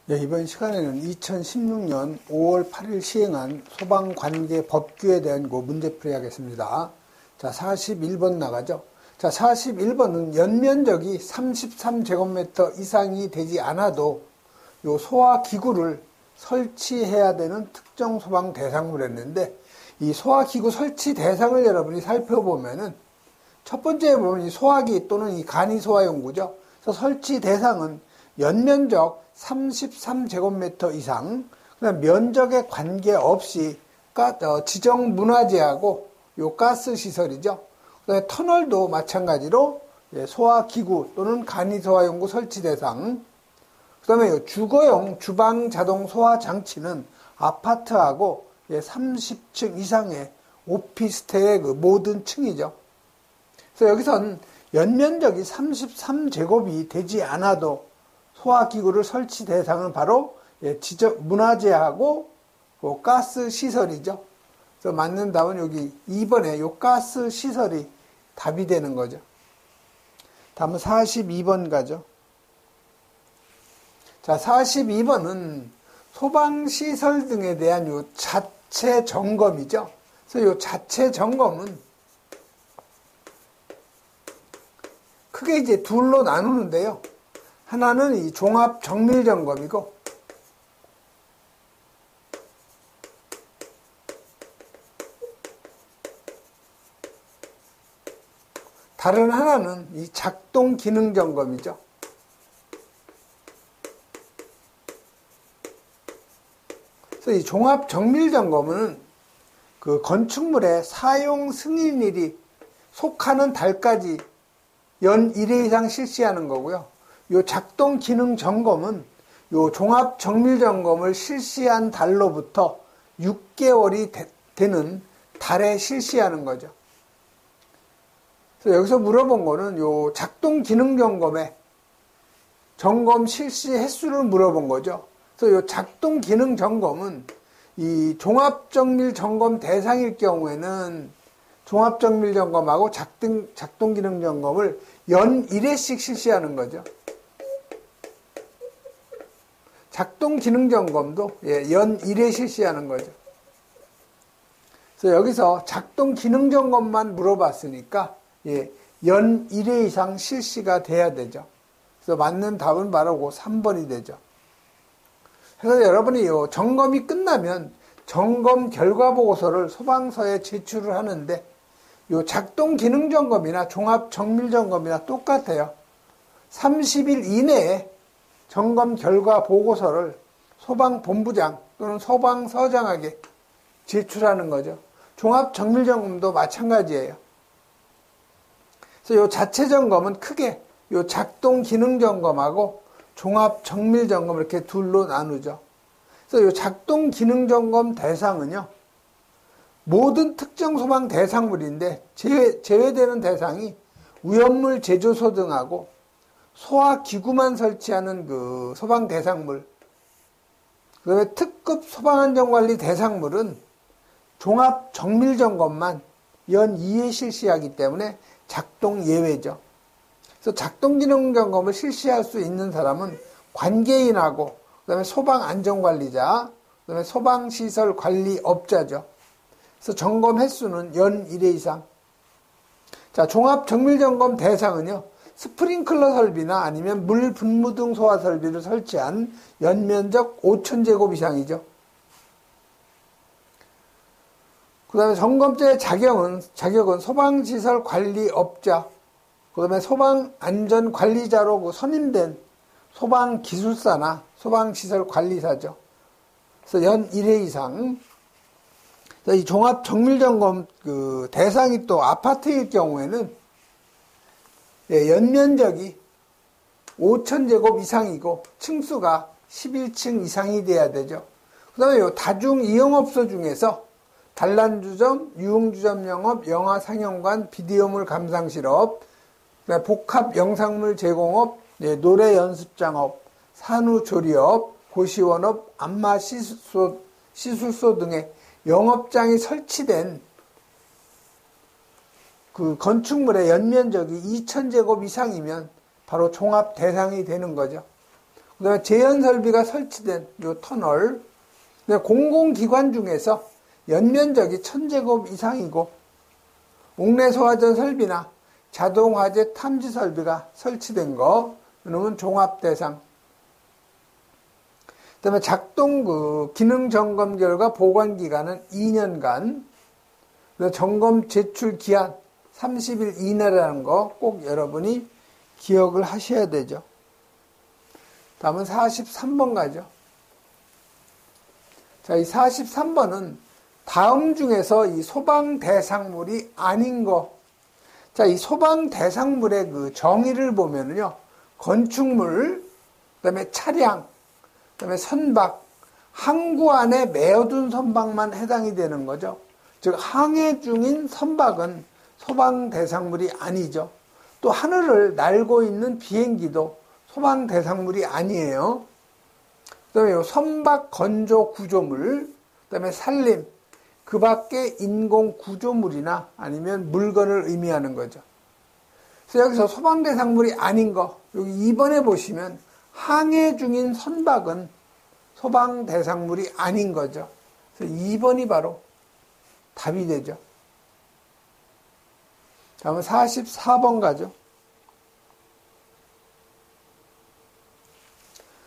네, 이번 시간에는 2016년 5월 8일 시행한 소방관계 법규에 대한 문제풀이 하겠습니다. 자, 41번 나가죠. 자, 41번은 연면적이 33제곱미터 이상이 되지 않아도 요 소화기구를 설치해야 되는 특정 소방 대상물이었는데, 이 소화기구 설치 대상을 여러분이 살펴보면은 첫 번째 보면 이 소화기 또는 이 간이소화용구죠. 그래서 설치 대상은 연면적 33제곱미터 이상, 그다음 면적에 관계없이 지정 문화재하고 요 가스 시설이죠. 그다음에 터널도 마찬가지로 소화기구 또는 간이소화용구 설치 대상. 그다음에 주거용 주방 자동 소화 장치는 아파트하고 30층 이상의 오피스텔의 그 모든 층이죠. 그래서 여기선 연면적이 33제곱이 되지 않아도 소화기구를 설치 대상은 바로 문화재하고 가스 시설이죠. 그래서 맞는 답은 여기 2번에 요 가스 시설이 답이 되는 거죠. 다음은 42번 가죠. 자, 42번은 소방시설 등에 대한 요 자체 점검이죠. 그래서 요 자체 점검은 크게 이제 둘로 나누는데요. 하나는 이 종합 정밀 점검이고, 다른 하나는 이 작동 기능 점검이죠. 그래서 이 종합 정밀 점검은 그 건축물의 사용 승인일이 속하는 달까지 연 1회 이상 실시하는 거고요. 요 작동 기능 점검은 요 종합 정밀 점검을 실시한 달로부터 6개월이 되는 달에 실시하는 거죠. 그래서 여기서 물어본 거는 요 작동 기능 점검의 점검 실시 횟수를 물어본 거죠. 그래서 요 작동 기능 점검은 이 종합 정밀 점검 대상일 경우에는 종합 정밀 점검하고 작동 기능 점검을 연 1회씩 실시하는 거죠. 작동 기능 점검도 연 1회 실시하는 거죠. 그래서 여기서 작동 기능 점검만 물어봤으니까 연 1회 이상 실시가 돼야 되죠. 그래서 맞는 답은 바로 그 3번이 되죠. 그래서 여러분이 요 점검이 끝나면 점검 결과 보고서를 소방서에 제출을 하는데, 요 작동 기능 점검이나 종합 정밀 점검이나 똑같아요. 30일 이내에 점검 결과 보고서를 소방본부장 또는 소방서장에게 제출하는 거죠. 종합 정밀 점검도 마찬가지예요. 그래서 요 자체 점검은 크게 요 작동 기능 점검하고 종합 정밀 점검 이렇게 둘로 나누죠. 그래서 요 작동 기능 점검 대상은요, 모든 특정 소방 대상물인데 제외되는 대상이 위험물 제조소 등하고 소화기구만 설치하는 그 소방 대상물, 그다음에 특급 소방안전관리 대상물은 종합 정밀 점검만 연 2회 실시하기 때문에 작동 예외죠. 그래서 작동 기능 점검을 실시할 수 있는 사람은 관계인하고 그다음에 소방안전관리자, 그다음에 소방시설 관리업자죠. 그래서 점검 횟수는 연 1회 이상. 자, 종합 정밀 점검 대상은요, 스프링클러 설비나 아니면 물 분무 등 소화 설비를 설치한 연면적 5,000제곱 이상이죠. 그 다음에 점검자의 자격은 소방시설 관리업자, 그 다음에 소방안전관리자로 선임된 소방기술사나 소방시설 관리사죠. 그래서 연 1회 이상. 이 종합 정밀 점검 그 대상이 또 아파트일 경우에는 연면적이 5,000제곱 이상이고 층수가 11층 이상이 돼야 되죠. 그 다음에 요 다중 이용업소 중에서 단란주점, 유흥주점 영업, 영화 상영관, 비디오물 감상실업, 복합 영상물 제공업, 노래 연습장업, 산후조리업, 고시원업, 안마 시술소 등의 영업장이 설치된 그 건축물의 연면적이 2,000제곱 이상이면 바로 종합 대상이 되는 거죠. 그다음에 제연 설비가 설치된 요 터널, 공공기관 중에서 연면적이 1000제곱 이상이고 옥내 소화전 설비나 자동화재 탐지 설비가 설치된 거, 이놈은 종합 대상. 그다음에 작동 기능 점검 결과 보관 기간은 2년간, 점검 제출 기한 30일 이내라는 거 꼭 여러분이 기억을 하셔야 되죠. 다음은 43번 가죠. 자, 이 43번은 다음 중에서 이 소방 대상물이 아닌 거. 자, 이 소방 대상물의 그 정의를 보면은요, 건축물, 그다음에 차량, 그다음에 선박, 항구 안에 메어둔 선박만 해당이 되는 거죠. 즉, 항해 중인 선박은 소방 대상물이 아니죠. 또 하늘을 날고 있는 비행기도 소방 대상물이 아니에요. 그다음에 선박 건조 구조물, 그다음에 산림, 그 밖에 인공 구조물이나 아니면 물건을 의미하는 거죠. 그래서 여기서 소방 대상물이 아닌 거, 여기 2번에 보시면 항해 중인 선박은 소방 대상물이 아닌 거죠. 그래서 2번이 바로 답이 되죠. 다음은 44번 가죠.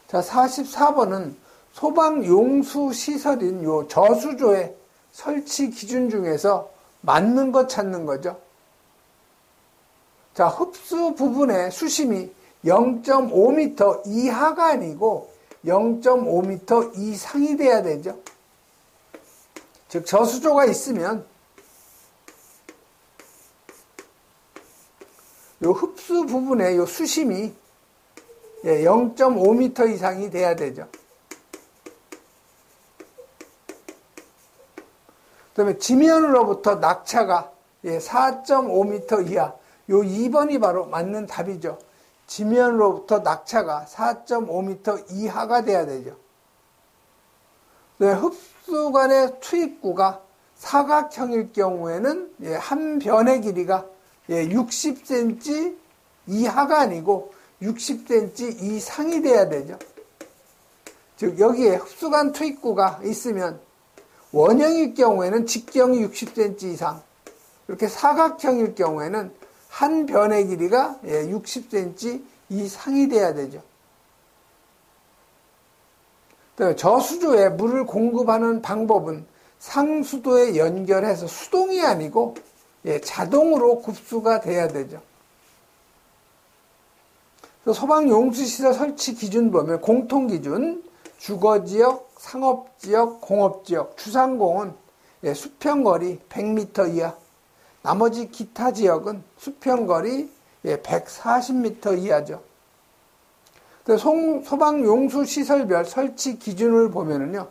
자, 44번은 소방 용수 시설인 요 저수조의 설치 기준 중에서 맞는 것 찾는 거죠. 자, 흡수 부분의 수심이 0.5m 이하가 아니고 0.5m 이상이 돼야 되죠. 즉, 저수조가 있으면 요 흡수 부분의 요 수심이 0.5m 이상이 돼야 되죠. 그 다음에 지면으로부터 낙차가 4.5m 이하, 요 2번이 바로 맞는 답이죠. 지면으로부터 낙차가 4.5m 이하가 돼야 되죠. 흡수관의 투입구가 사각형일 경우에는 한 변의 길이가 60cm 이하가 아니고 60cm 이상이 돼야 되죠. 즉 여기에 흡수관 투입구가 있으면 원형일 경우에는 직경이 60cm 이상, 이렇게 사각형일 경우에는 한 변의 길이가 60cm 이상이 돼야 되죠. 저수조에 물을 공급하는 방법은 상수도에 연결해서 수동이 아니고 자동으로 급수가 돼야 되죠. 소방용수시설 설치 기준 보면 공통기준, 주거지역, 상업지역, 공업지역, 주상공은 수평거리 100m 이하, 나머지 기타 지역은 수평거리 140m 이하죠. 소방용수시설별 설치 기준을 보면은요,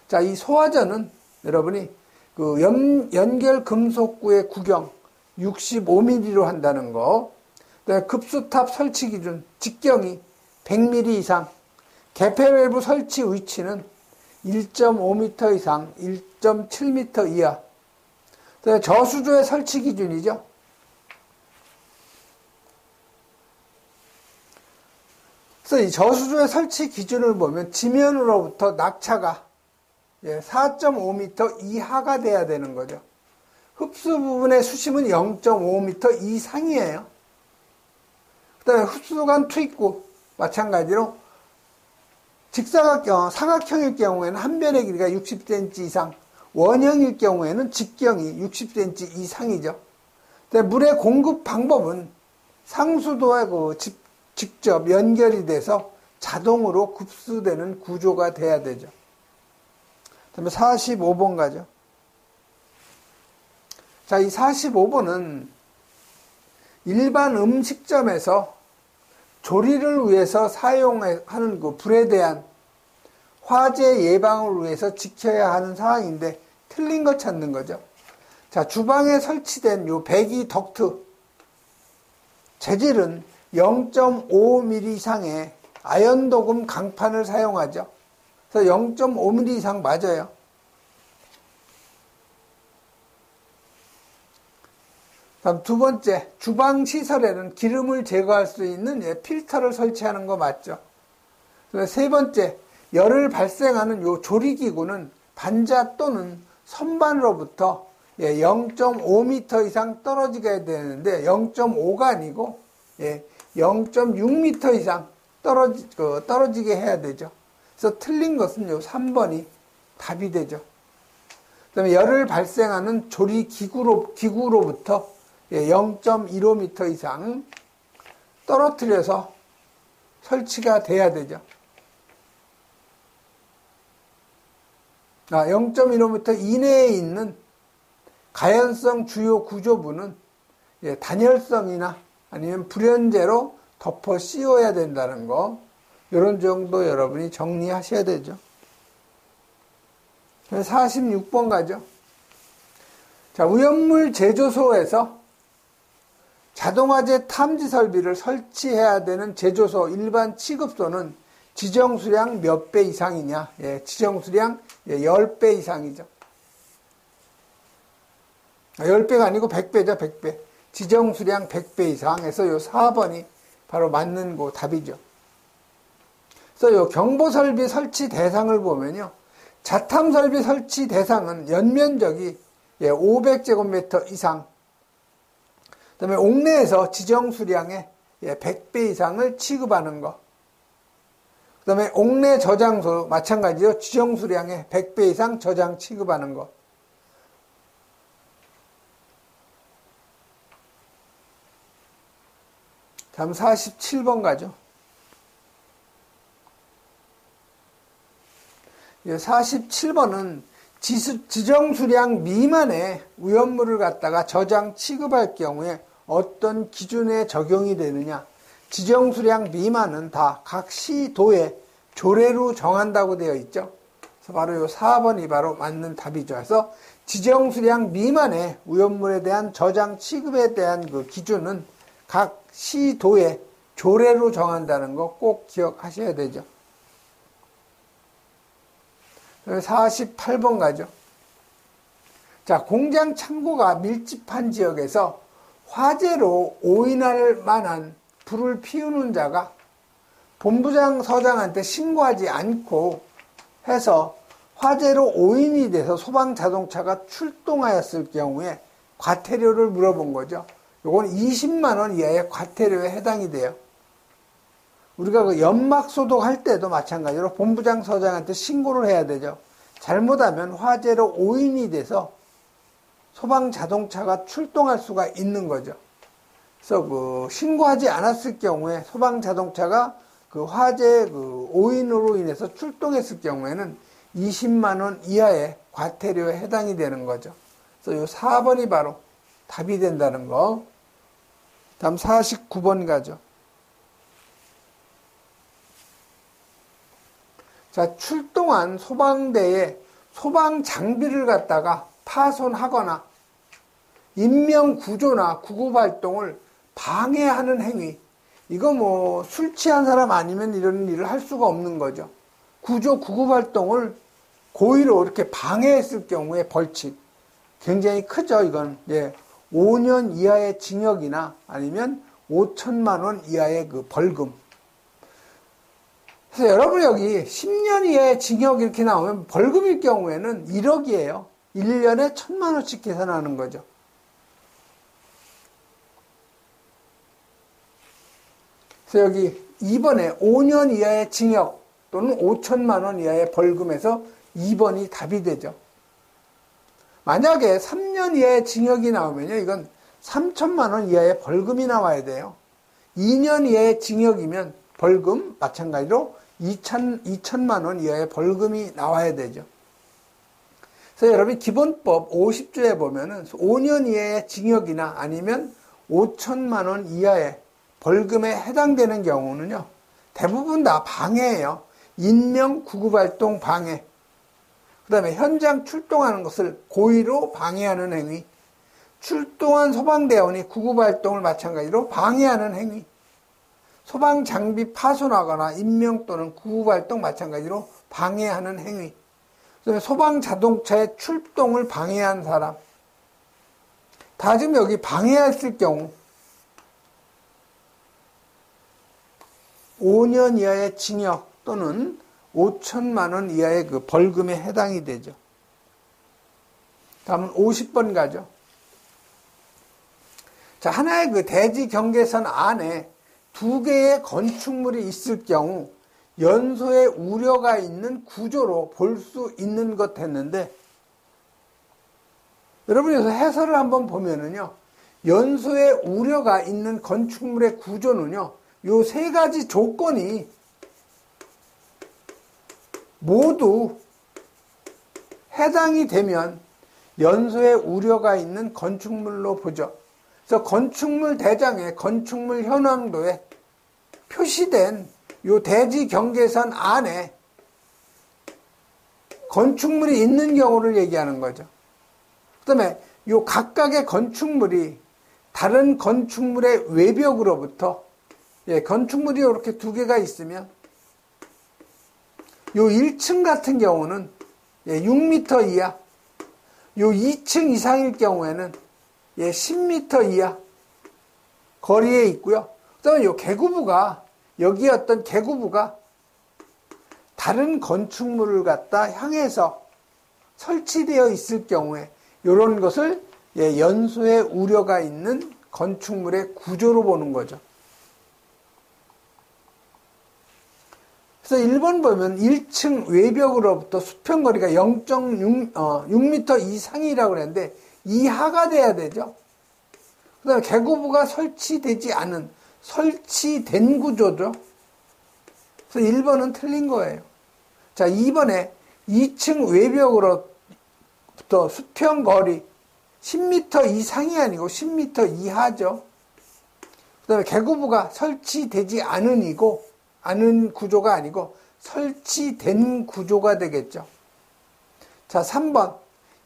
자, 이 소화전은 여러분이 그 연결 금속구의 구경 65mm로 한다는 거, 급수탑 설치 기준 직경이 100mm 이상, 개폐 외부 설치 위치는 1.5m 이상, 1.7m 이하. 저수조의 설치 기준이죠. 그래서 이 저수조의 설치 기준을 보면 지면으로부터 낙차가 4.5m 이하가 돼야 되는 거죠. 흡수 부분의 수심은 0.5m 이상이에요. 그 다음에 흡수관 투입구 마찬가지로 사각형일 경우에는 한 변의 길이가 60cm 이상, 원형일 경우에는 직경이 60cm 이상이죠. 물의 공급 방법은 상수도와 직접 연결이 돼서 자동으로 급수되는 구조가 돼야 되죠. 그다음에 45번 가죠. 자, 이 45번은 일반 음식점에서 조리를 위해서 사용하는 그 불에 대한 화재 예방을 위해서 지켜야 하는 사항인데 틀린 거 찾는 거죠. 자, 주방에 설치된 요 배기 덕트 재질은 0.5mm 이상의 아연도금 강판을 사용하죠. 그래서 0.5mm 이상 맞아요. 다음 두 번째, 주방 시설에는 기름을 제거할 수 있는 필터를 설치하는 거 맞죠? 세 번째, 열을 발생하는 요 조리기구는 반자 또는 선반으로부터 0.5m 이상 떨어지게 되는데 0.5가 아니고 0.6m 이상 떨어지게 해야 되죠. 그래서 틀린 것은 요 3번이 답이 되죠. 그다음에 열을 발생하는 조리기구로부터 0.15m 이상 떨어뜨려서 설치가 돼야 되죠. 0.15m 이내에 있는 가연성 주요 구조부는 단열성이나 아니면 불연제로 덮어 씌워야 된다는 거, 이런 정도 여러분이 정리하셔야 되죠. 46번 가죠. 자, 오염물 제조소에서 자동화재 탐지 설비를 설치해야 되는 제조소 일반 취급소는 지정 수량 몇 배 이상이냐? 지정 수량 10배 이상이죠. 10배가 아니고 100배죠, 100배. 지정 수량 100배 이상에서 요 4번이 바로 맞는 거 답이죠. 그래서 요 경보 설비 설치 대상을 보면요. 자탐 설비 설치 대상은 연면적이 500제곱미터 이상, 그 다음에 옥내에서 지정 수량의 100배 이상을 취급하는 것, 그 다음에 옥내 저장소 마찬가지로 지정 수량의 100배 이상 저장 취급하는 것. 다음 47번 가죠. 47번은 지정 수량 미만의 오염물을 갖다가 저장 취급할 경우에 어떤 기준에 적용이 되느냐. 지정 수량 미만은 다 각 시도에 조례로 정한다고 되어 있죠. 그래서 바로 요 4번이 바로 맞는 답이죠. 그래서 지정 수량 미만의 오염물에 대한 저장 취급에 대한 그 기준은 각 시도에 조례로 정한다는 거 꼭 기억하셔야 되죠. 48번 가죠. 자, 공장 창고가 밀집한 지역에서 화재로 오인할 만한 불을 피우는 자가 본부장 서장한테 신고하지 않고 해서 화재로 오인이 돼서 소방 자동차가 출동하였을 경우에 과태료를 물어본 거죠. 요건 20만 원 이하의 과태료에 해당이 돼요. 우리가 그 연막 소독할 때도 마찬가지로 본부장 서장한테 신고를 해야 되죠. 잘못하면 화재로 오인이 돼서 소방 자동차가 출동할 수가 있는 거죠. 그래서 그 신고하지 않았을 경우에 소방 자동차가 그 화재 그 오인으로 인해서 출동했을 경우에는 20만 원 이하의 과태료에 해당이 되는 거죠. 그래서 요 4번이 바로 답이 된다는 거. 다음 49번 가죠. 자, 출동한 소방대의 소방 장비를 갖다가 파손하거나 인명 구조나 구급 활동을 방해하는 행위. 이거 뭐 술 취한 사람 아니면 이런 일을 할 수가 없는 거죠. 구조 구급 활동을 고의로 이렇게 방해했을 경우에 벌칙 굉장히 크죠. 이건 5년 이하의 징역이나 아니면 5천만 원 이하의 그 벌금. 그래서 여러분 여기 10년 이하의 징역 이렇게 나오면 벌금일 경우에는 1억이에요. 1년에 1,000만 원씩 계산하는 거죠. 그래서 여기 2번에 5년 이하의 징역 또는 5천만 원 이하의 벌금에서 2번이 답이 되죠. 만약에 3년 이하의 징역이 나오면요, 이건 3천만 원 이하의 벌금이 나와야 돼요. 2년 이하의 징역이면 벌금 마찬가지로 2천만 원 이하의 벌금이 나와야 되죠. 그래서 여러분 기본법 50조에 보면은 5년 이하의 징역이나 아니면 5천만 원 이하의 벌금에 해당되는 경우는요, 대부분 다 방해예요. 인명 구급활동 방해. 그 다음에 현장 출동하는 것을 고의로 방해하는 행위. 출동한 소방대원이 구급활동을 마찬가지로 방해하는 행위. 소방장비 파손하거나 인명 또는 구급활동 마찬가지로 방해하는 행위. 그 다음에 소방자동차의 출동을 방해한 사람. 다 지금 여기 방해했을 경우 5년 이하의 징역 또는 5천만 원 이하의 그 벌금에 해당이 되죠. 다음은 50번 가죠. 자, 하나의 그 대지 경계선 안에 두 개의 건축물이 있을 경우 연소의 우려가 있는 구조로 볼 수 있는 것 했는데, 여러분이 여기서 해설을 한번 보면은요, 연소의 우려가 있는 건축물의 구조는요, 요 세 가지 조건이 모두 해당이 되면 연소의 우려가 있는 건축물로 보죠. 그래서 건축물 대장의 건축물 현황도에 표시된 요 대지 경계선 안에 건축물이 있는 경우를 얘기하는 거죠. 그 다음에 요 각각의 건축물이 다른 건축물의 외벽으로부터, 건축물이 이렇게 두 개가 있으면 요 1층 같은 경우는 6m 이하, 요 2층 이상일 경우에는 10m 이하 거리에 있고요. 그 다음에 요 개구부가, 여기 어떤 개구부가 다른 건축물을 갖다 향해서 설치되어 있을 경우에 이런 것을 연소의 우려가 있는 건축물의 구조로 보는 거죠. 그래서 1번 보면 1층 외벽으로부터 수평거리가 0.6m 이상이라고 그랬는데 이하가 돼야 되죠. 그 다음에 개구부가 설치되지 않은 설치된 구조죠. 그래서 1번은 틀린 거예요. 자, 2번에 2층 외벽으로부터 수평거리 10m 이상이 아니고 10m 이하죠. 그 다음에 개구부가 설치되지 않은 구조가 아니고 설치된 구조가 되겠죠. 자, 3번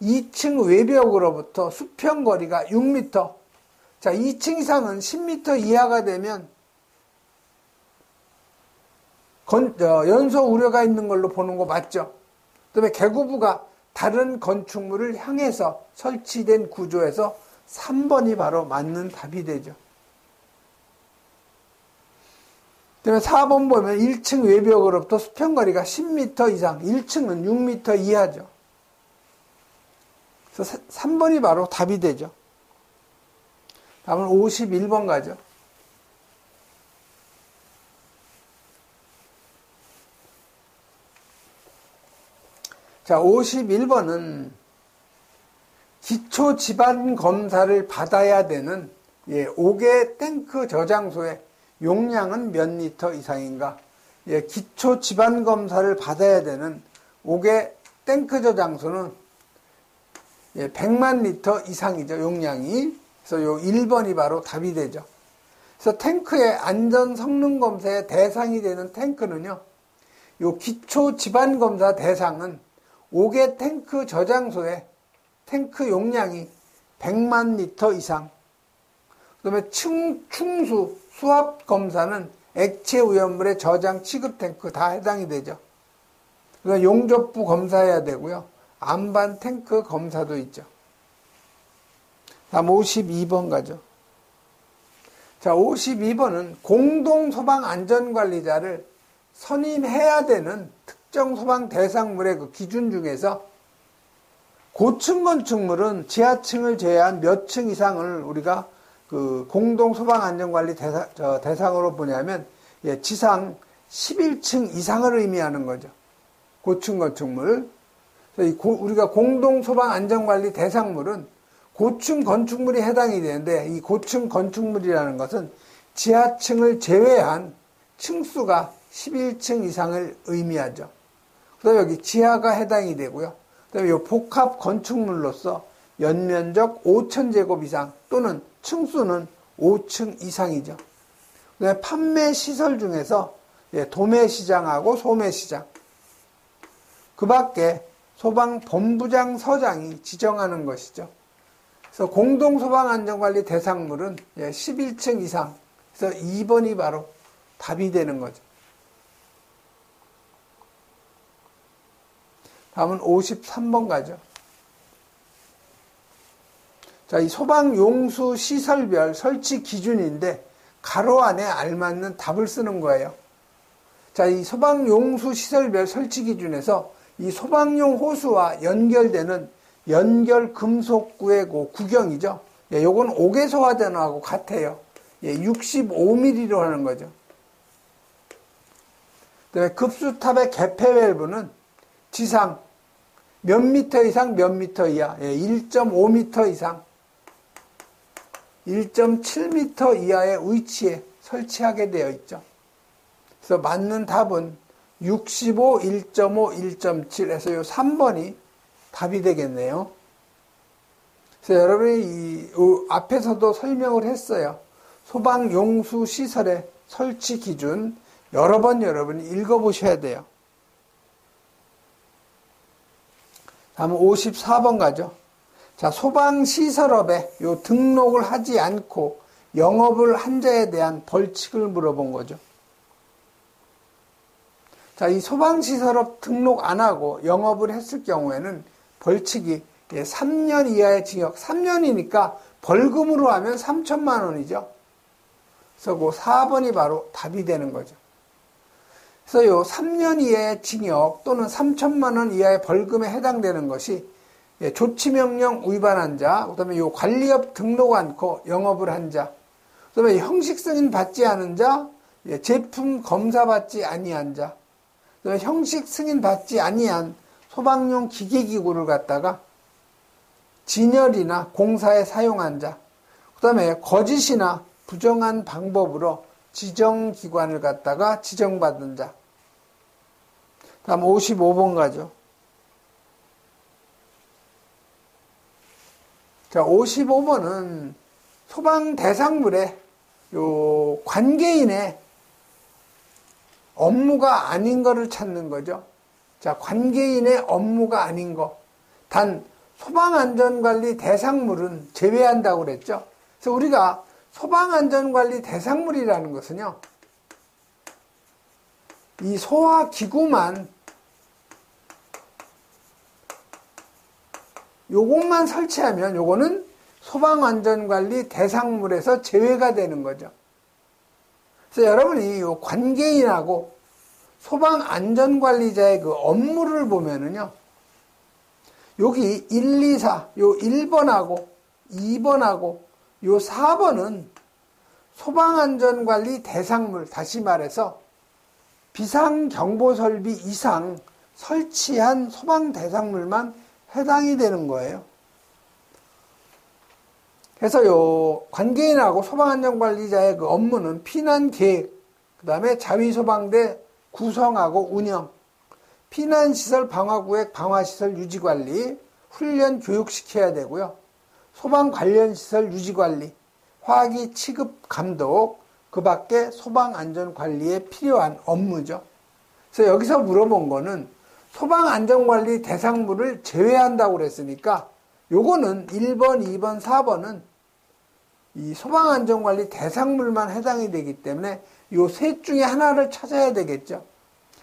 2층 외벽으로부터 수평거리가 6m. 자, 2층 이상은 10m 이하가 되면 연소 우려가 있는 걸로 보는 거 맞죠? 그 다음에 개구부가 다른 건축물을 향해서 설치된 구조에서 3번이 바로 맞는 답이 되죠. 그 다음에 4번 보면 1층 외벽으로부터 수평거리가 10m 이상, 1층은 6m 이하죠. 그래서 3번이 바로 답이 되죠. 다음은 51번 가죠. 자, 51번은 기초 지반 검사를 받아야 되는 5개 탱크 저장소의 용량은 몇 리터 이상인가? 기초 지반 검사를 받아야 되는 5개 탱크 저장소는 100만 리터 이상이죠, 용량이. 그래서 요 1번이 바로 답이 되죠. 그래서 탱크의 안전 성능 검사의 대상이 되는 탱크는요, 요 기초 지반 검사 대상은 5개 탱크 저장소의 탱크 용량이 100만 리터 이상. 그 다음에 충수 수압 검사는 액체 오염물의 저장 취급 탱크 다 해당이 되죠. 그러니까 용접부 검사해야 되고요. 안반 탱크 검사도 있죠. 다음 52번 가죠. 자, 52번은 공동 소방 안전관리자를 선임해야 되는 특정 소방 대상물의 그 기준 중에서 고층 건축물은 지하층을 제외한 몇 층 이상을 우리가 그 공동 소방 안전관리 대상으로 보냐면 지상 11층 이상을 의미하는 거죠. 고층 건축물. 우리가 공동 소방 안전관리 대상물은 고층 건축물이 해당이 되는데, 이 고층 건축물이라는 것은 지하층을 제외한 층수가 11층 이상을 의미하죠. 그다음에 여기 지하가 해당이 되고요. 그다음에 이 복합 건축물로서 연면적 5,000제곱 이상 또는 층수는 5층 이상이죠. 그다음에 판매 시설 중에서 도매시장하고 소매시장, 그 밖에 소방본부장 서장이 지정하는 것이죠. 그래서 공동소방안전관리 대상물은 11층 이상, 그래서 2번이 바로 답이 되는 거죠. 다음은 53번 가죠. 자, 이 소방용수 시설별 설치 기준인데 가로 안에 알맞는 답을 쓰는 거예요. 자, 이 소방용수 시설별 설치 기준에서 이 소방용 호수와 연결되는 연결 금속구의 구경이죠. 예, 요건 5개 소화전하고 같아요. 예, 65mm로 하는 거죠. 그다음에 급수탑의 개폐 밸브는 지상 몇 미터 이상 몇 미터 이하, 예, 1.5m 이상 1.7m 이하의 위치에 설치하게 되어 있죠. 그래서 맞는 답은 65, 1.5, 1.7에서 요 3번이 답이 되겠네요. 그래서 여러분이 앞에서도 설명을 했어요. 소방용수 시설의 설치 기준 여러 번 여러분이 읽어보셔야 돼요. 다음은 54번 가죠. 자, 소방시설업에 요 등록을 하지 않고 영업을 한 자에 대한 벌칙을 물어본 거죠. 자, 이 소방시설업 등록 안 하고 영업을 했을 경우에는 벌칙이 3년 이하의 징역, 3년이니까 벌금으로 하면 3천만 원이죠. 그래서 그 4번이 바로 답이 되는 거죠. 그래서 요 3년 이하의 징역 또는 3천만 원 이하의 벌금에 해당되는 것이 조치명령 위반한 자, 그 다음에 요 관리업 등록 않고 영업을 한 자, 그 다음에 형식 승인 받지 않은 자, 제품 검사 받지 아니한 자, 그 다음에 형식 승인 받지 아니한 소방용 기계기구를 갖다가 진열이나 공사에 사용한 자, 그 다음에 거짓이나 부정한 방법으로 지정기관을 갖다가 지정받은 자. 다음 55번 가죠. 자, 55번은 소방 대상물의 요 관계인의 업무가 아닌 거를 찾는 거죠. 자, 관계인의 업무가 아닌 거. 단 소방안전관리 대상물은 제외한다고 그랬죠. 그래서 우리가 소방안전관리 대상물이라는 것은요, 이 소화기구만 요것만 설치하면 요거는 소방안전관리 대상물에서 제외가 되는 거죠. 그래서 여러분이 요 관계인하고 소방안전관리자의 그 업무를 보면은요, 여기 1, 2, 4, 요 1번하고 2번하고 요 4번은 소방안전관리 대상물, 다시 말해서 비상경보설비 이상 설치한 소방대상물만 해당이 되는 거예요. 그래서 요 관계인하고 소방안전관리자의 그 업무는 피난계획, 그 다음에 자위소방대 구성하고 운영, 피난시설 방화구역 방화시설 유지관리, 훈련 교육시켜야 되고요. 소방 관련 시설 유지관리, 화기 취급 감독, 그 밖에 소방안전관리에 필요한 업무죠. 그래서 여기서 물어본 거는 소방안전관리 대상물을 제외한다고 그랬으니까 요거는 1번, 2번, 4번은 이 소방안전관리 대상물만 해당이 되기 때문에 요 셋 중에 하나를 찾아야 되겠죠.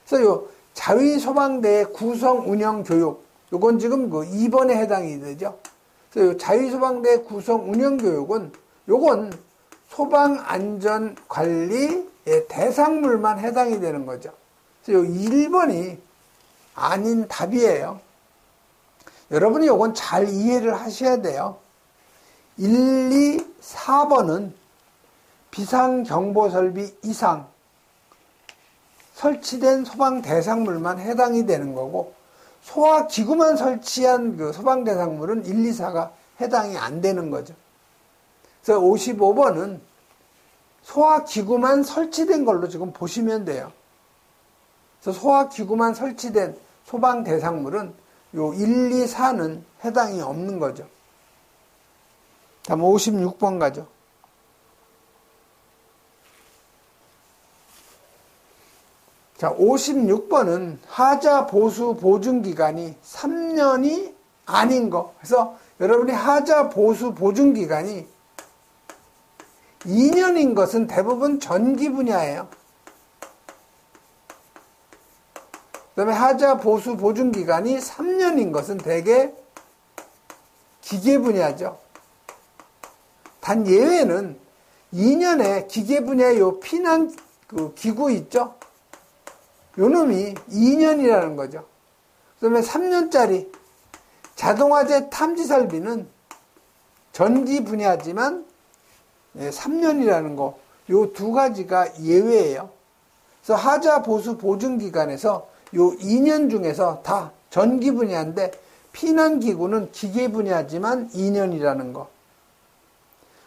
그래서 요 자위소방대 구성 운영 교육, 요건 지금 그 2번에 해당이 되죠. 그래서 요 자위소방대 구성 운영 교육은 요건 소방안전관리의 대상물만 해당이 되는 거죠. 그래서 요 1번이 아닌 답이에요. 여러분이 요건 잘 이해를 하셔야 돼요. 1, 2, 4번은 비상경보설비 이상 설치된 소방 대상물만 해당이 되는 거고, 소화기구만 설치한 그 소방 대상물은 1, 2, 4가 해당이 안 되는 거죠. 그래서 55번은 소화기구만 설치된 걸로 지금 보시면 돼요. 그래서 소화기구만 설치된 소방 대상물은 요 1, 2, 4는 해당이 없는 거죠. 다음 56번 가죠. 자, 56번은 하자 보수 보증 기간이 3년이 아닌 거. 그래서 여러분이 하자 보수 보증 기간이 2년인 것은 대부분 전기 분야예요. 그 다음에 하자 보수 보증 기간이 3년인 것은 대개 기계 분야죠. 단 예외는 2년에 기계 분야의 요 피난 그 기구 있죠? 놈이 2년이라는 거죠. 그 다음에 3년짜리 자동화재 탐지 설비는 전기 분야지만 3년이라는 거, 요 두 가지가 예외예요. 그래서 하자 보수 보증 기간에서 요 2년 중에서 다 전기 분야인데 피난 기구는 기계 분야지만 2년이라는 거.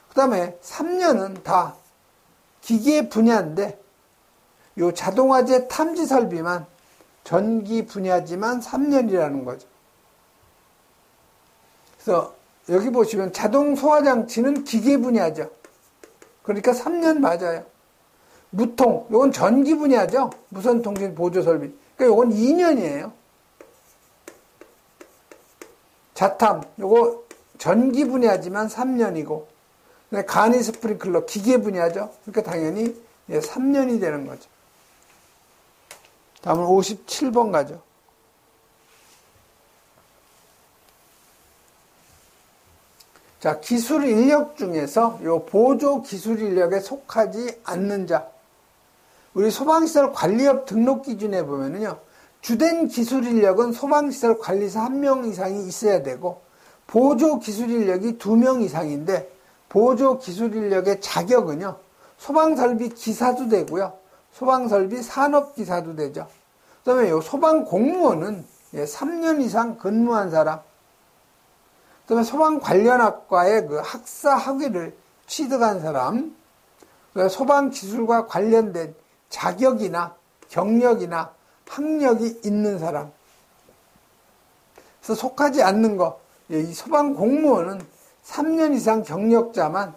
그 다음에 3년은 다 기계 분야인데 요 자동화재 탐지 설비만 전기 분야지만 3년이라는 거죠. 그래서 여기 보시면 자동 소화장치는 기계 분야죠. 그러니까 3년 맞아요. 무통, 요건 전기 분야죠. 무선통신 보조 설비. 그러니까 요건 2년이에요. 자탐, 요거 전기 분야지만 3년이고, 간이 스프링클러 기계 분야죠. 그러니까 당연히 3년이 되는 거죠. 다음은 57번 가죠. 자, 기술 인력 중에서 요 보조 기술 인력에 속하지 않는 자. 우리 소방시설 관리업 등록 기준에 보면은요, 주된 기술 인력은 소방시설 관리사 1명 이상이 있어야 되고, 보조 기술 인력이 2명 이상인데, 보조 기술 인력의 자격은요, 소방설비 기사도 되고요, 소방설비 산업기사도 되죠. 그 다음에 요 소방공무원은 3년 이상 근무한 사람, 그 다음에 소방관련학과의 그 학사 학위를 취득한 사람, 소방기술과 관련된 자격이나 경력이나 학력이 있는 사람. 그래서 속하지 않는 거, 이 소방공무원은 3년 이상 경력자만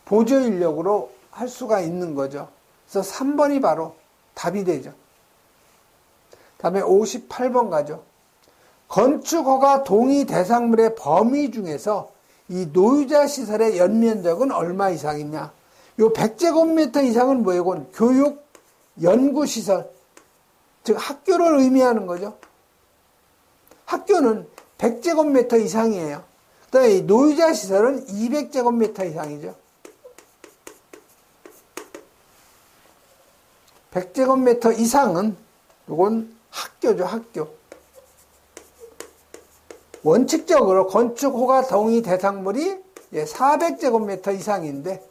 보조 인력으로 할 수가 있는 거죠. 그래서 3번이 바로 답이 되죠. 다음에 58번 가죠. 건축허가 동의 대상물의 범위 중에서 이 노유자 시설의 연면적은 얼마 이상이냐? 요 100제곱미터 이상은 뭐예요? 교육, 연구시설, 즉 학교를 의미하는 거죠. 학교는 100제곱미터 이상이에요. 그 다음에 노유자 시설은 200제곱미터 이상이죠. 100제곱미터 이상은 요건 학교죠, 학교. 원칙적으로 건축 허가 동의 대상물이 400제곱미터 이상인데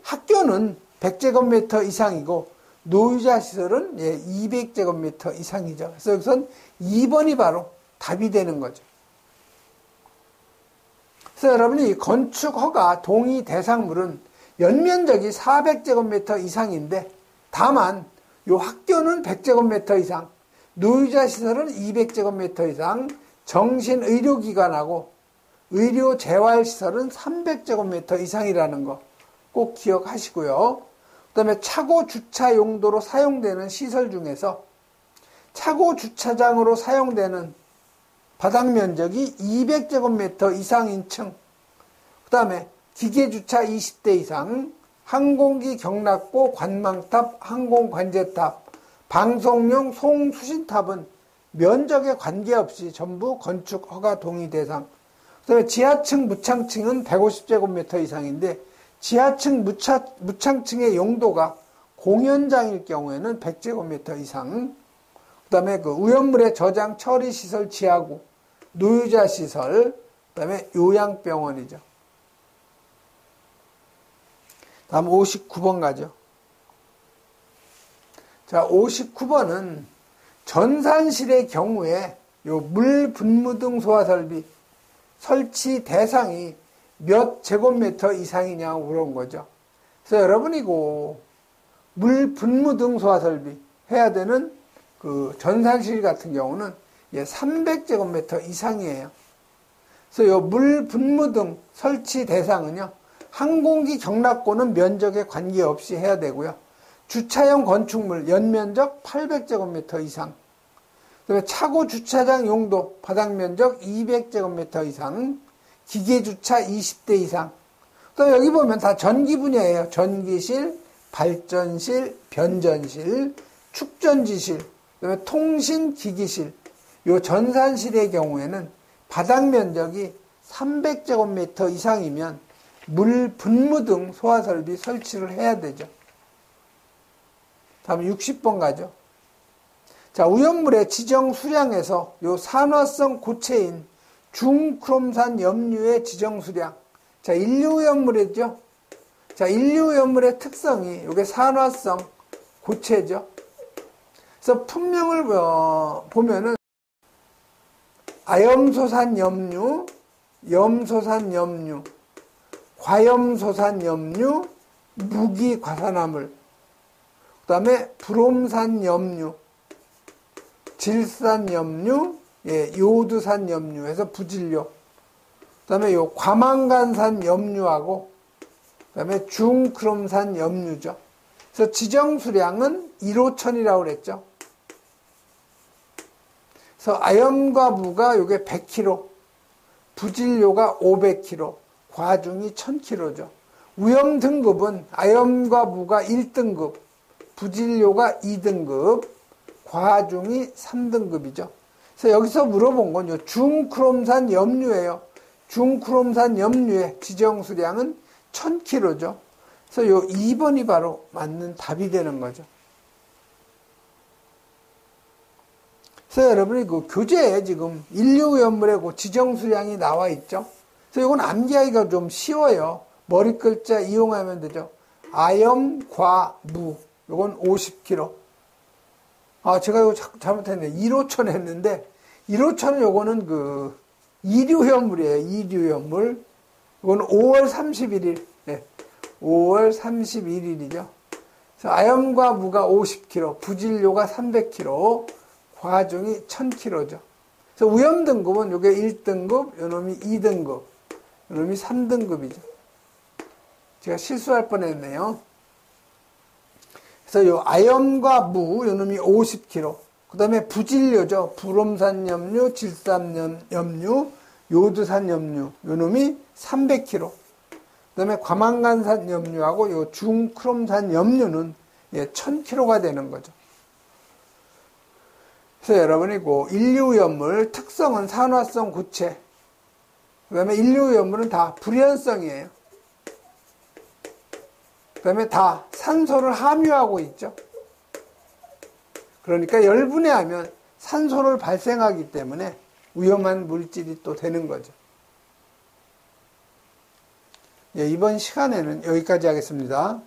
학교는 100제곱미터 이상이고 노유자 시설은 200제곱미터 이상이죠. 그래서 여기선 2번이 바로 답이 되는 거죠. 그래서 여러분이 건축 허가 동의 대상물은 연면적이 400제곱미터 이상인데 다만 요 학교는 100제곱미터 이상, 노유자 시설은 200제곱미터 이상, 정신의료기관하고 의료재활시설은 300제곱미터 이상이라는 거 꼭 기억하시고요. 그 다음에 차고 주차 용도로 사용되는 시설 중에서 차고 주차장으로 사용되는 바닥 면적이 200제곱미터 이상인 층, 그 다음에 기계주차 20대 이상, 항공기 경락고 관망탑, 항공관제탑, 방송용 송수신탑은 면적에 관계없이 전부 건축 허가 동의 대상. 그다음에 지하층 무창층은 150제곱미터 이상인데 지하층 무창층의 용도가 공연장일 경우에는 100제곱미터 이상. 그다음에 그 오염물의 저장 처리 시설 지하구, 노유자 시설, 그다음에 요양병원이죠. 다음 59번 가죠. 자, 59번은 전산실의 경우에 요 물 분무 등 소화 설비 설치 대상이 몇 제곱미터 이상이냐고 물어본 거죠. 그래서 여러분이고 물 분무 등 소화 설비 해야 되는 그 전산실 같은 경우는 300제곱미터 이상이에요. 그래서 요 물 분무 등 설치 대상은요, 항공기 경락고는 면적에 관계없이 해야 되고요. 주차용 건축물 연면적 800제곱미터 이상, 그다음에 차고 주차장 용도 바닥 면적 200제곱미터 이상, 기계주차 20대 이상. 또 여기 보면 다 전기 분야예요. 전기실, 발전실, 변전실, 축전지실, 그다음에 통신기기실. 요 전산실의 경우에는 바닥 면적이 300제곱미터 이상이면 물 분무 등 소화설비 설치를 해야 되죠. 다음 60번 가죠. 자, 우연물의 지정 수량에서 요 산화성 고체인 중크롬산 염류의 지정 수량. 자, 인류우연물이죠. 자, 인류우연물의 특성이 요게 산화성 고체죠. 그래서 품명을 보면은 아염소산 염류, 염소산 염류, 과염소산 염류, 무기과산화물, 그 다음에 브롬산 염류, 질산 염류, 예, 요드산 염류 해서 부질료, 그 다음에 요 과망간산 염류하고, 그 다음에 중크롬산 염류죠. 그래서 지정 수량은 1호천이라고 그랬죠. 그래서 아염과 무가 요게 100kg, 부질료가 500kg, 과중이 1000kg죠. 위험 등급은 아염과 무가 1등급, 부질료가 2등급, 과중이 3등급이죠. 그래서 여기서 물어본 건 요 중크롬산 염류예요. 중크롬산 염류의 지정 수량은 1000kg죠. 그래서 요 2번이 바로 맞는 답이 되는 거죠. 그래서 여러분이 그 교재에 지금 인류오염물의 그 지정 수량이 나와 있죠. 그래서 이건 암기하기가 좀 쉬워요. 머리 글자 이용하면 되죠. 아염, 과, 무. 이건 50kg. 아, 제가 이거 잘못했네. 1호천 했는데, 1호천은 요거는 그 이류염물이에요. 이류염물. 이건 5월 31일. 네. 5월 31일이죠. 그래서 아염과 무가 50kg, 부질료가 300kg, 과중이 1000kg죠. 그래서 위험 등급은 요게 1등급, 요놈이 2등급, 요놈이 3등급이죠. 제가 실수할 뻔했네요. 그래서 요 아염과 무, 요놈이 50kg, 그 다음에 부질료죠. 브롬산 염류, 질산 염류, 요드산 염류, 요놈이 300kg. 그 다음에 과망간산 염류하고 요 중크롬산 염류는 1000kg가 되는 거죠. 그래서 여러분이 그 인류염물 특성은 산화성 고체, 그 다음에 인류염물은 다 불연성이에요. 그 다음에 다 산소를 함유하고 있죠. 그러니까 열분해하면 산소를 발생하기 때문에 위험한 물질이 또 되는 거죠. 예, 이번 시간에는 여기까지 하겠습니다.